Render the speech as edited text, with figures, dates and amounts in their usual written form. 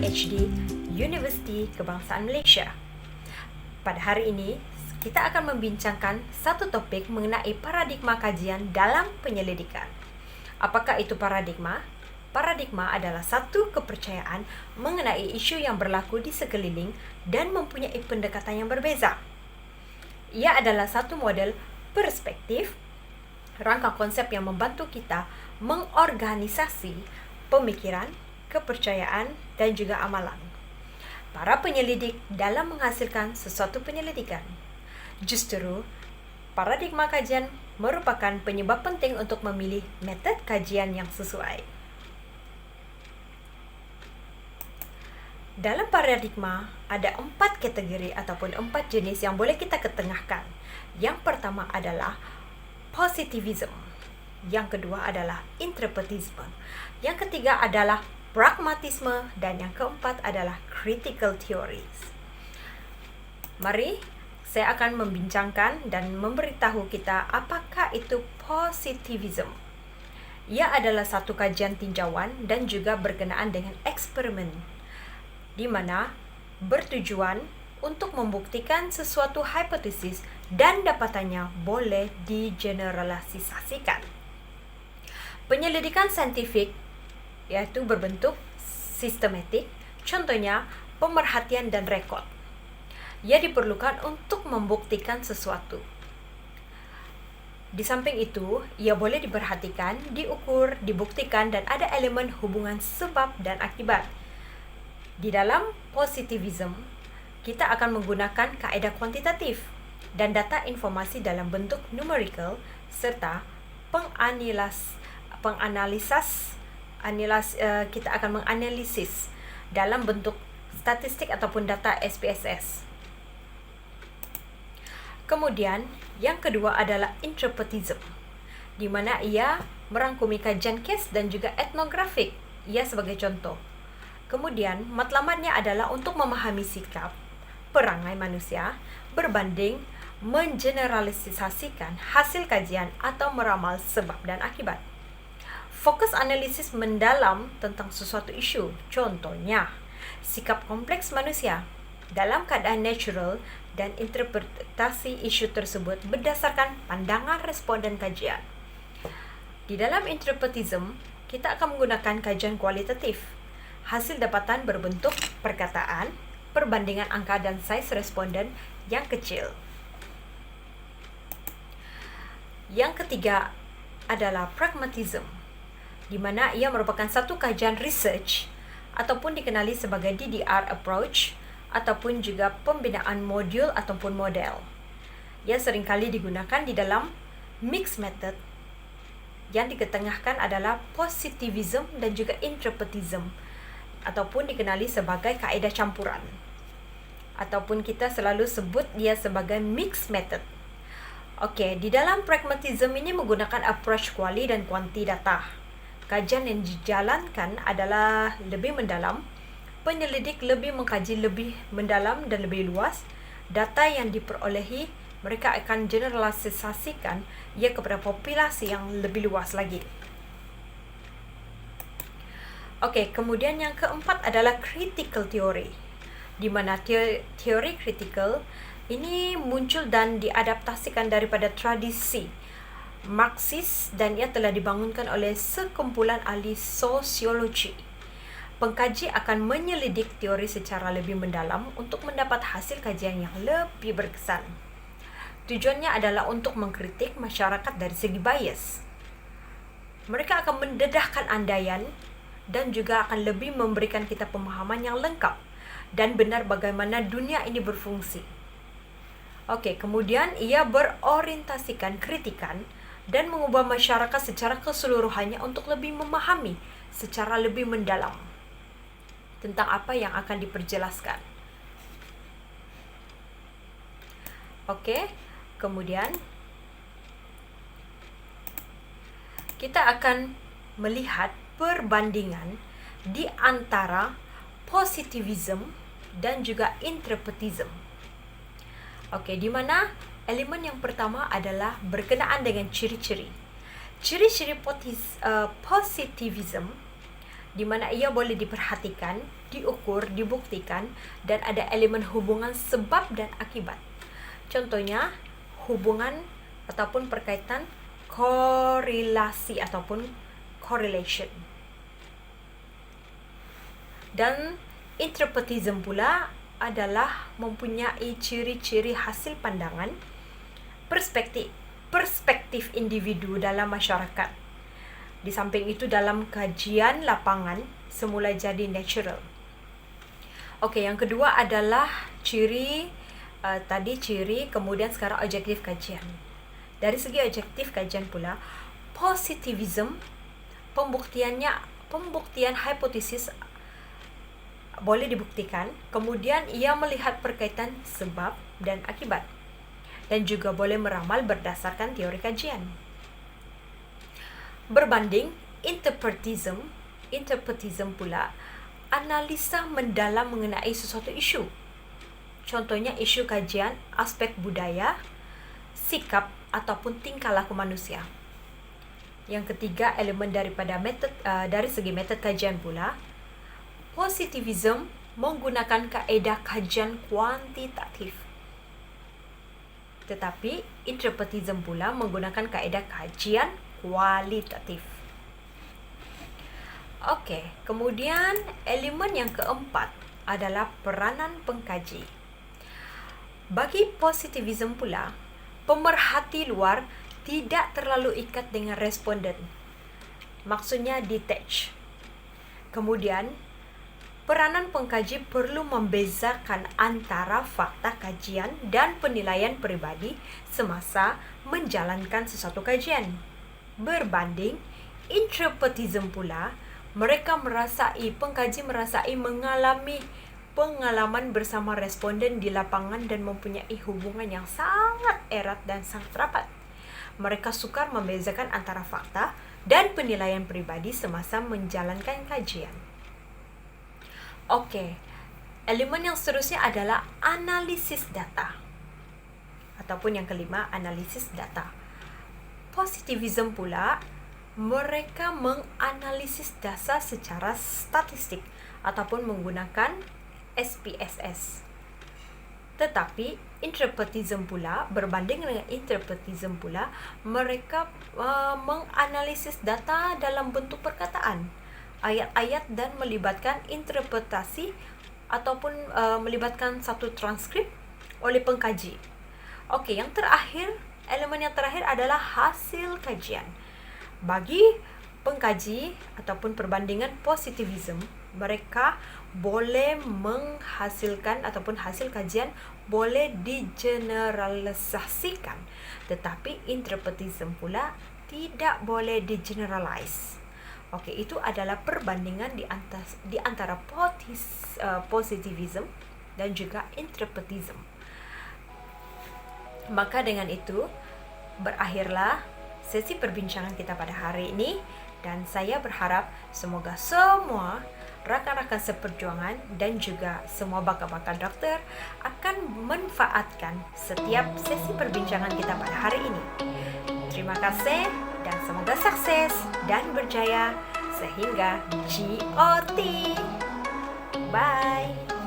PhD, Universiti Kebangsaan Malaysia. Pada hari ini, kita akan membincangkan satu topik mengenai paradigma kajian dalam penyelidikan. Apakah itu paradigma? Paradigma adalah satu kepercayaan mengenai isu yang berlaku di sekeliling dan mempunyai pendekatan yang berbeza. Ia adalah satu model perspektif, rangka konsep yang membantu kita mengorganisasi pemikiran, kepercayaan, dan juga amalan para penyelidik dalam menghasilkan sesuatu penyelidikan. Justru, paradigma kajian merupakan penyebab penting untuk memilih metode kajian yang sesuai. Dalam paradigma, ada 4 kategori ataupun 4 jenis yang boleh kita ketengahkan. Yang pertama adalah positivism. Yang kedua adalah interpretisme. Yang ketiga adalah pragmatisme. Dan yang keempat adalah critical theories. Mari saya akan membincangkan dan memberitahu kita apakah itu positivism. Ia adalah satu kajian tinjauan dan juga berkenaan dengan eksperimen, di mana bertujuan untuk membuktikan sesuatu hipotesis dan dapatannya boleh digeneralisasikan. Penyelidikan saintifik yaitu berbentuk sistematik, contohnya pemerhatian dan rekod. Ia diperlukan untuk membuktikan sesuatu. Di samping itu, ia boleh diperhatikan, diukur, dibuktikan, dan ada elemen hubungan sebab dan akibat. Di dalam positivism, kita akan menggunakan kaedah kuantitatif dan data informasi dalam bentuk numerical serta kita akan menganalisis dalam bentuk statistik ataupun data SPSS. Kemudian, yang kedua adalah interpretism, di mana ia merangkumi kajian case dan juga etnografik. Ia sebagai contoh. Kemudian, matlamatnya adalah untuk memahami sikap, perangai manusia, berbanding, mengeneralisasikan hasil kajian atau meramal sebab dan akibat. Fokus analisis mendalam tentang sesuatu isu, contohnya sikap kompleks manusia dalam keadaan natural dan interpretasi isu tersebut berdasarkan pandangan responden kajian. Di dalam interpretism, kita akan menggunakan kajian kualitatif. Hasil dapatan berbentuk perkataan, perbandingan angka dan size responden yang kecil. Yang ketiga adalah pragmatism, di mana ia merupakan satu kajian research ataupun dikenali sebagai DDR approach ataupun juga pembinaan modul ataupun model. Ia seringkali digunakan di dalam mixed method yang diketengahkan adalah positivism dan juga interpretism ataupun dikenali sebagai kaedah campuran. Ataupun kita selalu sebut dia sebagai mixed method. Okey, di dalam pragmatism ini menggunakan approach kuali dan kuanti data. Kajian yang dijalankan adalah lebih mendalam. Penyelidik lebih mengkaji lebih mendalam dan lebih luas. Data yang diperolehi, mereka akan generalisasikan ia kepada populasi yang lebih luas lagi. Okey, kemudian yang keempat adalah critical theory, di mana teori kritikal ini muncul dan diadaptasikan daripada tradisi Marxis dan ia telah dibangunkan oleh sekumpulan ahli sosiologi. Pengkaji akan menyelidik teori secara lebih mendalam untuk mendapat hasil kajian yang lebih berkesan. Tujuannya adalah untuk mengkritik masyarakat dari segi bias. Mereka akan mendedahkan andaian dan juga akan lebih memberikan kita pemahaman yang lengkap dan benar bagaimana dunia ini berfungsi. Okey, kemudian ia berorientasikan kritikan dan mengubah masyarakat secara keseluruhannya untuk lebih memahami secara lebih mendalam tentang apa yang akan diperjelaskan. Okey, kemudian kita akan melihat perbandingan di antara positivism dan juga interpretism. Okey, di mana elemen yang pertama adalah berkenaan dengan ciri-ciri. Ciri-ciri positivism di mana ia boleh diperhatikan, diukur, dibuktikan, dan ada elemen hubungan sebab dan akibat. Contohnya, hubungan ataupun perkaitan korelasi ataupun correlation. Dan interpretism pula adalah mempunyai ciri-ciri hasil pandangan, perspektif individu dalam masyarakat. Di samping itu, dalam kajian lapangan semula jadi natural. Okey, yang kedua adalah ciri, kemudian sekarang objektif kajian. Dari segi objektif kajian pula, positivism, pembuktian hipotesis boleh dibuktikan, kemudian ia melihat perkaitan sebab dan akibat, dan juga boleh meramal berdasarkan teori kajian. Berbanding interpretism pula analisa mendalam mengenai sesuatu isu. Contohnya isu kajian aspek budaya, sikap ataupun tingkah laku manusia. Yang ketiga, elemen dari segi metode kajian pula, positivism menggunakan kaedah kajian kuantitatif. Tetapi interpretism pula menggunakan kaedah kajian kualitatif. Okey, kemudian elemen yang keempat adalah peranan pengkaji. Bagi positivism pula, pemerhati luar tidak terlalu ikat dengan responden. Maksudnya detach. Kemudian, peranan pengkaji perlu membezakan antara fakta kajian dan penilaian peribadi semasa menjalankan sesuatu kajian. Berbanding interpretism pula, pengkaji merasai mengalami pengalaman bersama responden di lapangan dan mempunyai hubungan yang sangat erat dan sangat rapat. Mereka sukar membezakan antara fakta dan penilaian peribadi semasa menjalankan kajian. Okey, elemen yang seterusnya adalah analisis data. Ataupun yang kelima, analisis data. Positivism pula, mereka menganalisis data secara statistik ataupun menggunakan SPSS. Tetapi interpretism pula, berbanding dengan interpretism pula, mereka menganalisis data dalam bentuk perkataan, ayat-ayat, dan melibatkan interpretasi ataupun melibatkan satu transkrip oleh pengkaji. Okey, elemen yang terakhir adalah hasil kajian. Bagi pengkaji ataupun perbandingan positivism, mereka boleh menghasilkan ataupun hasil kajian boleh digeneralisasikan, tetapi interpretism pula tidak boleh digeneralize. Okey, itu adalah perbandingan di antara positivism dan juga interpretism. Maka dengan itu, berakhirlah sesi perbincangan kita pada hari ini, dan saya berharap semoga semua rakan-rakan seperjuangan dan juga semua bakal-bakal doktor akan memanfaatkan setiap sesi perbincangan kita pada hari ini. Terima kasih dan semoga sukses dan berjaya sehingga GOT. Bye.